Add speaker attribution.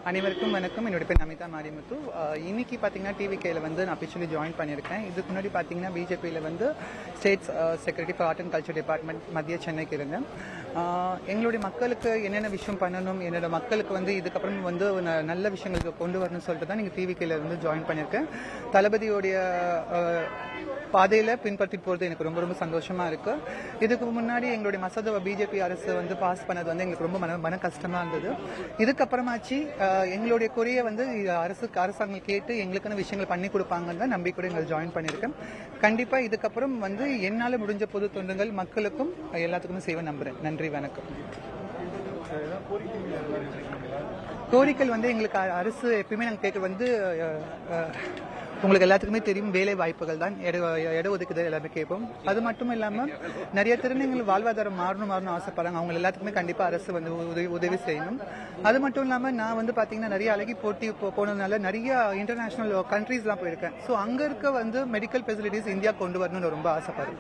Speaker 1: அனைவருக்கும் வணக்கம். என்னோட பேர் நமிதா மாரிமுத்து. இன்னைக்கு பார்த்தீங்கன்னா டிவிகேல வந்து நான் அபிஷியலி ஜாயின் பண்ணியிருக்கேன். இதுக்கு முன்னாடி பார்த்தீங்கன்னா பிஜேபியில் வந்து state secretary for art and culture department மத்திய சென்னைக்கு இருந்தேன். எங்களுடைய மக்களுக்கு என்னென்ன விஷயம் பண்ணணும், என்னோட மக்களுக்கு வந்து இதுக்கப்புறம் வந்து நல்ல விஷயங்களுக்கு கொண்டு வரணும்னு சொல்லிட்டு தான் நீங்கள் டிவிகேல இருந்து ஜாயின் பண்ணியிருக்கேன். தளபதியோடைய பாதையில் பின்பற்றி போகிறது எனக்கு ரொம்ப ரொம்ப சந்தோஷமாக இருக்குது. இதுக்கு முன்னாடி எங்களுடைய மசோதாவை பிஜேபி அரசு வந்து பாஸ் பண்ணது வந்து எங்களுக்கு ரொம்ப மன கஷ்டமாக இருந்தது. இதுக்கப்புறமாச்சு எங்களுடைய குறையை வந்து அரசாங்கம் கேட்டு எங்களுக்கான விஷயங்கள் பண்ணி கொடுப்பாங்கன்னு தான் நம்பிக்கையோட எங்களை ஜாயின் பண்ணியிருக்கேன். கண்டிப்பாக இதுக்கப்புறம் வந்து என்னால் முடிஞ்ச பொது தொண்டுகள் மக்களுக்கும் எல்லாத்துக்குமே செய்வேன் நம்புகிறேன். நன்றி, வணக்கம். கோரிக்கை வந்து எங்களுக்கு அரசு எப்பயுமே நாங்கள் கேட்க வந்து உங்களுக்கு எல்லாத்துக்குமே தெரியும், வேலை வாய்ப்புகள் தான், இட ஒதுக்குதல் எல்லாமே கேட்போம். அது மட்டும் இல்லாமல் நிறைய திருநங்கைகள் வாழ்வாதாரம் மாறணும் ஆசைப்படுறாங்க. அவங்க எல்லாத்துக்குமே கண்டிப்பாக அரசு வந்து உதவி செய்யணும். அது மட்டும் இல்லாமல் நான் வந்து பார்த்தீங்கன்னா நிறைய அழகி போட்டி போனதுனால நிறைய இன்டர்நேஷனல் கண்ட்ரீஸ்லாம் போயிருக்கேன். ஸோ அங்கே இருக்க வந்து மெடிக்கல் ஃபெசிலிட்டிஸ் இந்தியா கொண்டு வரணும்னு ரொம்ப ஆசைப்படுறேன்.